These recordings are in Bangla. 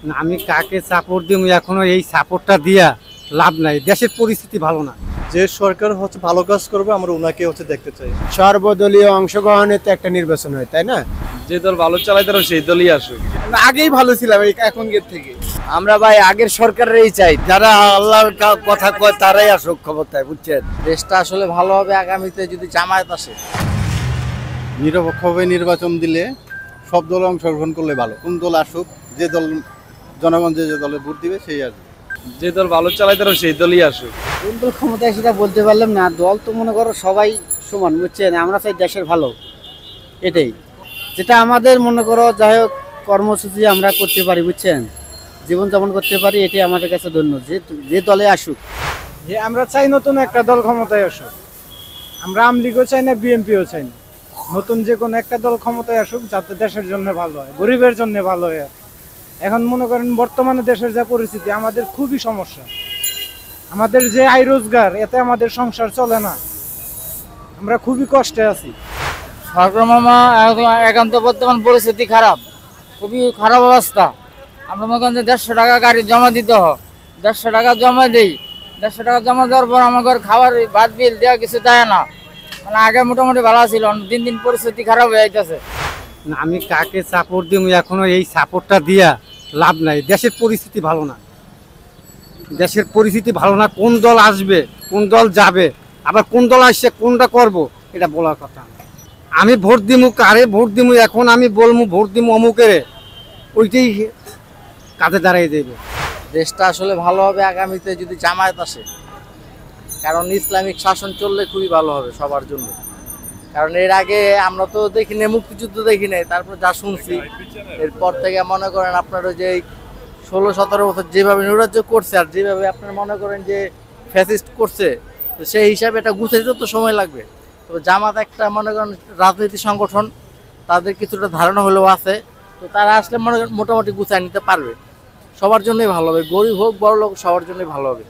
না, আমি কাকে সাপোর্ট দিব এখনো এই সাপোর্টটা দিয়া লাভ নাই, দেশের পরিস্থিতি ভালো না। যে সরকার ভালো কাজ করবে আমরা ওনাকে দেখতে চাই। সর্বদলীয় অংশগ্রহণে তো একটা নির্বাচন হয়, তাই না? যে দল ভালো চালায় তারা সেই দলই আসুক। আগেই ভালো ছিলাম এখনকার থেকে। আমরা ভাই আগের সরকারেরই চাই, যারা আল্লাহর কথা কয় তারাই আসুক ক্ষমতায়, বুঝছেন? দেশটা আসলে ভালো হবে আগামীতে যদি জামায়াত আসে। নিরপেক্ষভাবে নির্বাচন দিলে সব দল অংশগ্রহণ করলে ভালো। কোন দল আসুক, যে দল জনগণ যে দলে ভোট দিবে সেই আসবে। যে দল ভালো চালায় তারা সেই দলই আসুক। কোন দল ক্ষমতায় সেটা বলতে পারলাম না, দল তো মনে করো সবাই সমান, বুঝছেন? আমরা চাই দেশের ভালো, এটাই যেটা আমাদের মনে করো যাই হোক কর্মসূচি আমরা করতে পারি, বুঝছেন, জীবনযাপন করতে পারি, এটাই আমাদের কাছে ধন্য। যে দলে আসুক, যে আমরা চাই নতুন একটা দল ক্ষমতায় আসুক। আমরা আওয়ামী লীগও চাই না, বিএনপিও চাই না। নতুন যে কোনো একটা দল ক্ষমতায় আসুক, যাতে দেশের জন্য ভালো হয়, গরিবের জন্য ভালো হয়। এখন মনে করেন বর্তমানে দেশের যে পরিস্থিতি, আমাদের খুবই সমস্যা। আমাদের যে আয় রোজগার, এতে আমাদের সংসার চলে না, আমরা খুবই কষ্টে আছি। সরকার মামা একান্ত বর্তমান পরিস্থিতি খারাপ, খুবই খারাপ অবস্থা। আমরা মনে করেন যে 150 টাকা গাড়ি জমা দিতে হয়, 150 টাকা জমা দিই, 150 টাকা জমা দেওয়ার পর আমার খাবার ভাত বিল দেওয়া কিছু দেয় না। মানে আগে মোটামুটি ভালো ছিল, দিন দিন পরিস্থিতি খারাপ হয়ে যাইতেছে। না, আমি কাকে সাপোর্ট দিব এখনো এই সাপোর্টটা দিয়া লাভ নাই, দেশের পরিস্থিতি ভালো না। দেশের পরিস্থিতি ভালো না, কোন দল আসবে কোন দল যাবে, আবার কোন দল আসছে কোনটা করব এটা বলার কথা। আমি ভোট দিমু কারে ভোট দিমু, এখন আমি বলবো ভোট দিমু অমুকেরে, ওইটাই কাজে দাঁড়াই দেবে। দেশটা আসলে ভালো হবে আগামীতে যদি জামায়াত আসে, কারণ ইসলামিক শাসন চললে খুবই ভালো হবে সবার জন্য। কারণ এর আগে আমরা তো দেখি নাই, মুক্তিযুদ্ধ দেখি নাই, তারপর যা শুনছি এরপর থেকে মনে করেন আপনার ওই যে 16-17 বছর যেভাবে নৈরাজ্য করছে, আর যেভাবে আপনার মনে করেন যে ফ্যাসিস্ট করছে, তো সেই হিসাবে এটা গুছিয়ে দিতে তো সময় লাগবে। তো জামাত একটা মনে করেন রাজনৈতিক সংগঠন, তাদের কিছুটা ধারণা হলেও আছে, তো তারা আসলে মনে করেন মোটামুটি গুছিয়ে নিতে পারবে, সবার জন্যই ভালো হবে, গরিব হোক বড় লোক সবার জন্যই ভালো হবে।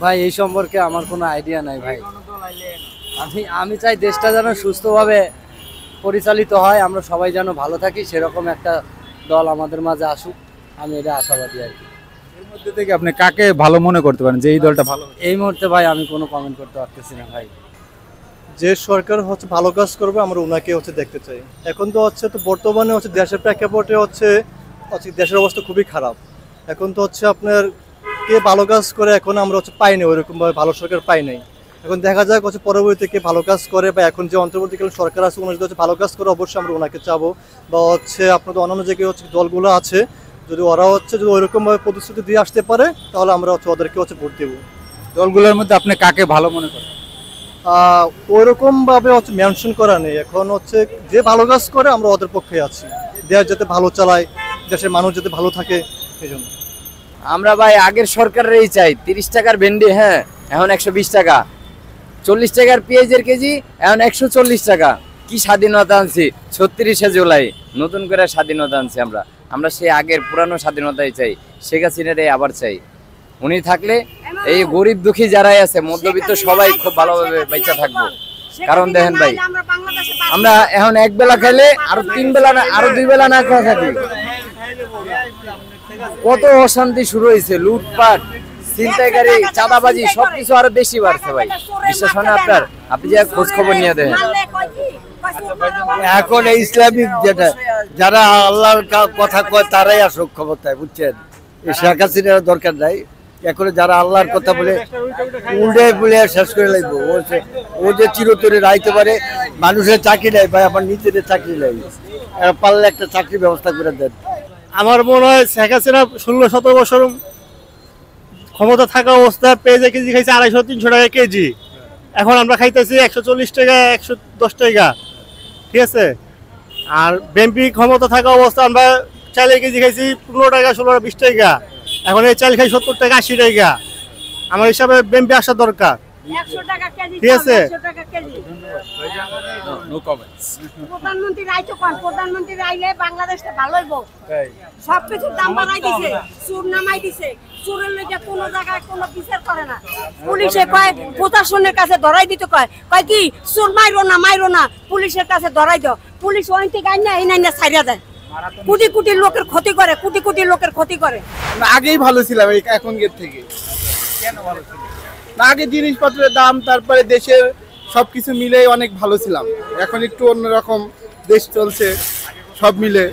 ভাই এই সম্পর্কে আমার কোনো আইডিয়া নাই ভাই। আমি চাই দেশটা যেন সুস্থভাবে পরিচালিত হয়, আমরা সবাই যেন ভালো থাকি, সেরকম একটা দল আমাদের মাঝে আসুক, আমি এটা আশাবাদী আর কি। এর মধ্যে থেকে আপনি কাকে ভালো মনে করতে পারেন যে এই দলটা ভালো? এই মুহূর্তে ভাই আমি কোনো কমেন্ট করতে পারতেছি না ভাই। যে সরকার ভালো কাজ করবে আমরা ওনাকে দেখতে চাই। এখন তো তো বর্তমানে দেশের প্রেক্ষাপটে দেশের অবস্থা খুবই খারাপ। এখন তো আপনার কে ভালো কাজ করে এখন আমরা পাই নাই, ওইরকম ভাবে ভালো সরকার পাই নাই। এখন দেখা যাক পরবর্তীতে কে ভালো কাজ করে, বা এখন যে অন্তর্বর্তীকালীন সরকার আছে উনি যদি ভালো কাজ করে অবশ্যই আমরা ওনাকে চাবো। বা আপনাদের অন্যান্য জায়গায় দলগুলো আছে, যদি ওরা যদি ওইরকম ভাবে প্রতিশ্রুতি দিয়ে আসতে পারে তাহলে আমরা ওদেরকে ভোট দেবো। দলগুলোর মধ্যে আপনি কাকে ভালো মনে করেন? ওইরকম ভাবে মেনশন করা নেই। এখন যে ভালো কাজ করে আমরা ওদের পক্ষে আছি, দেশ যাতে ভালো চালায়, দেশের মানুষ যাতে ভালো থাকে, এই জন্য। আমরা ভাই আগের সরকারেরই চাই। 30 টাকার ভেন্ডি এখন 120 টাকা, 40 টাকার পেঁয়াজের কেজি এখন 140 টাকা। কি স্বাধীনতা আনছি 36শে জুলাই, নতুন করে স্বাধীনতা আনছি আমরা সেই আগের পুরানো স্বাধীনতাই চাই, শেখ হাসিনারই আবার চাই। উনি থাকলে এই গরিব দুঃখী যারাই আছে মধ্যবিত্ত সবাই খুব ভালোভাবে বেঁচে থাকবো। কারণ দেখেন ভাই, আমরা এখন এক বেলা খাইলে আরো 3 বেলা না, আরো 2 বেলা না খাওয়া থাকি। কত অশান্তি শুরু হয়েছে, লুটপাট, ছিনতাইকারী, চাঁদাবাজি, সবকিছু আরো বেশি বাড়ছে ভাই। বিশ্বাস হয় না আপনার? আপনি যে খোঁজ খবর নিয়ে দেখেন। এখন এই ইসলামিক যারা আল্লাহর কথা কয় তারাই আসুক ক্ষমতায়, বুঝছেন? এই শেখ হাসিনার দরকার নাই। এখন যারা আল্লাহর কথা বলে উল্টে বলে শেষ করে লাগবে, ও যে চিরতরে রাইতে পারে। মানুষের চাকরি নেই ভাই, আমার নিজেদের চাকরি নেই, পারলে একটা চাকরির ব্যবস্থা করে দেন। আমার মনে হয় শেখ হাসিনা 16-17 বছর ক্ষমতা থাকা অবস্থায় পেঁয়াজের কেজি খাইছে 250-300 টাকা কেজি, এখন আমরা খাইতেছি 140 টাকা, 110 টাকা, ঠিক আছে? আর বিএনপি ক্ষমতা থাকা অবস্থা আমরা চালের কেজি খাইছি 15 টাকা, 16-20 টাকা, এখন এই চাল খাই 70 টাকা, 80 টাকা। আমার হিসাবে বিএনপি আসা দরকার, ঠিক আছে? প্রধানমন্ত্রী রাইতো কোন প্রধানমন্ত্রী রাইলে বাংলাদেশটা ভালো হইব। সবকিছুর দাম বাড়াই দিছে, চুর নামাই দিছে, চুরের লইয়া কোনো জায়গায় কোনো বিচার করে না। পুলিশে কয় প্রশাসনের কাছে ধরাই দিতে কয় কি চুর মাইরো না, পুলিশের কাছে ধরাই দাও। পুলিশ ওই থেকে আইনা এই নাইনা ছাইরা দেয়, কোটি কোটি লোকের ক্ষতি করে, কোটি কোটি লোকের ক্ষতি করে। আগেই ভালো ছিলাম এই এখনকার থেকে। না, আগে জিনিসপত্রের দাম তারপরে দেশের সবকিছু মিলে অনেক ভালো ছিলাম। এখন একটু অন্যরকম দেশ চলছে সব মিলে।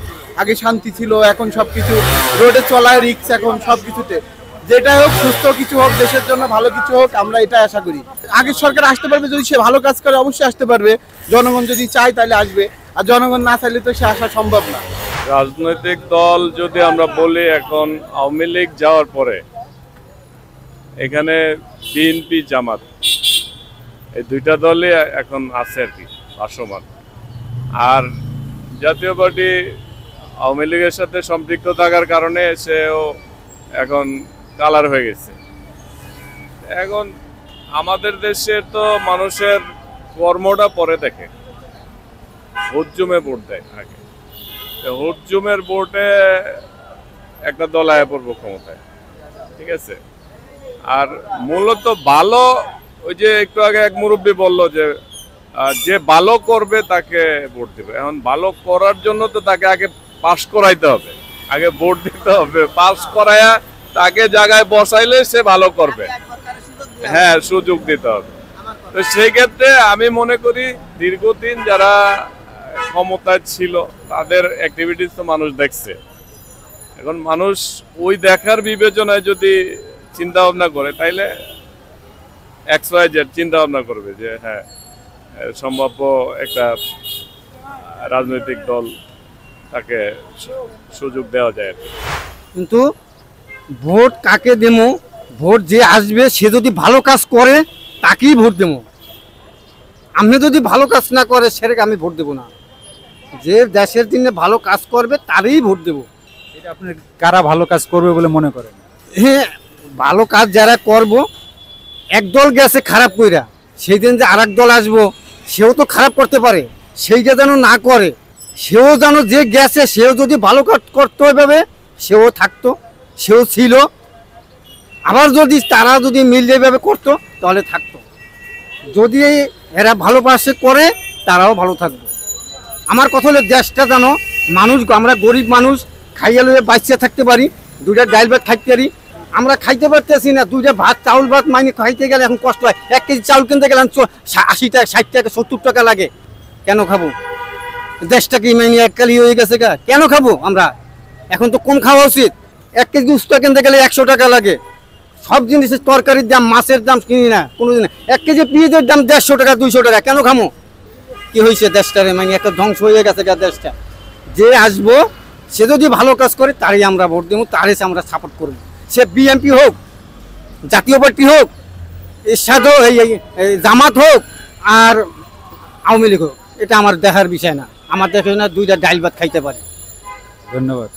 আগে শান্তি ছিল, এখন সবকিছু রোডে চলায় রিস্ক, এখন সবকিছুতে যেটা হোক সুস্থ কিছু হোক, দেশের জন্য ভালো কিছু হোক, আমরা এটা আশা করি। আগের সরকার আসতে পারবে যদি সে ভালো কাজ করে, অবশ্যই আসতে পারবে। জনগণ যদি চায় তাহলে আসবে, আর জনগণ না চাইলে তো সে আসা সম্ভব না। রাজনৈতিক দল যদি আমরা বলি, এখন আওয়ামী লীগ যাওয়ার পরে এখানে বিএনপি জামাত এই দুইটা দলই এখন আছে আর কি ভাসমান। আর জাতীয় পার্টি আওয়ামী লীগের সাথে সম্পৃক্ত থাকার কারণে সেও এখন কালার হয়ে গেছে। এখন আমাদের দেশের তো মানুষের কর্মটা পরে দেখে, হুজুমে ভোট দেয় আগে। হুজুমের ভোটে একটা দল আয়া পড়বো ক্ষমতায়, ঠিক আছে। আর মূলত ভালো, ওই যে একটু আগে এক মুরব্বী বলল যে ভালো করবে তাকে ভোট দেবে। এখন ভালো করার জন্য তো তাকে আগে পাস করাইতে হবে, আগে ভোট দিতে হবে। পাস করায়া তাকে জায়গায় বসাইলে সে ভালো করবে, হ্যাঁ, সুযোগ দিতে হবে। তো সেই ক্ষেত্রে আমি মনে করি দীর্ঘদিন যারা ক্ষমতায় ছিল তাদের অ্যাক্টিভিটিস তো মানুষ দেখছে। এখন মানুষ ওই দেখার বিবেচনায় যদি চিন্তা ভাবনা করে, তাইলে XYZ চিন্তা ভাবনা করবে যে হ্যাঁ, সম্ভাব্য একটা রাজনৈতিক দল তাকে সুযোগ দেওয়া যায়। কিন্তু ভোট কাকে দেবো, ভোট যে আসবে সে যদি ভালো কাজ করে তাকেই ভোট দেবো। আমি যদি ভালো কাজ না করে সেটাকে আমি ভোট দেবো না। যে দেশের জন্য ভালো কাজ করবে তারই ভোট দেবো। এটা আপনি কারা ভালো কাজ করবে বলে মনে করেন? হ্যাঁ, ভালো কাজ যারা করব, একদল গেছে খারাপ কইরা, সেই দিন যে আর এক দল আসবো সেও তো খারাপ করতে পারে, সেইটা যেন না করে। সেও যেন যে গেছে সেও যদি ভালো কাজ করতে হবে, সেও থাকতো, সেও ছিল। আবার যদি তারা যদি মিল যেভাবে করতো তাহলে থাকতো। যদি এরা ভালো পাশে করে তারাও ভালো থাকবে। আমার কথা হলো দেশটা যেন মানুষ, আমরা গরিব মানুষ খাইয়া লইয়ে বাঁচিয়ে থাকতে পারি, দুইটা ডাইল ভাত খাইতে পারি। আমরা খাইতে পারতেছি না, দুইটা ভাত চাউল ভাত মাইনে খাইতে গেলে এখন কষ্ট হয়। 1 কেজি চাউল কিনতে গেলে 80 টাকা 60 টাকা 70 টাকা লাগে। কেন খাবো? দেশটা কি মাইনে এককালি হয়ে গেছে গা, কেন খাবো আমরা? এখন তো কম খাওয়া উচিত। 1 কেজি উস্তা কিনতে গেলে 100 টাকা লাগে। সব জিনিসের তরকারির দাম, মাছের দাম কিনি না কোনোদিন। 1 কেজি পেঁয়াজের দাম 150 টাকা 200 টাকা, কেন খামো? কি হয়েছে দেশটারে, মানে একটা ধ্বংস হয়ে গেছে গা দেশটা। যে আসবো সে যদি ভালো কাজ করে তারই আমরা ভোট দেবো, তারই আমরা সাপোর্ট করবো। সে বিএনপি হোক, জাতীয় পার্টি হোক, এরশাদ হোক, এই জামাত হোক, আর আওয়ামী লীগ হোক, এটা আমার দেখার বিষয় না। আমার দেখে না দুইটা ডাইল ভাত খাইতে পারে। ধন্যবাদ।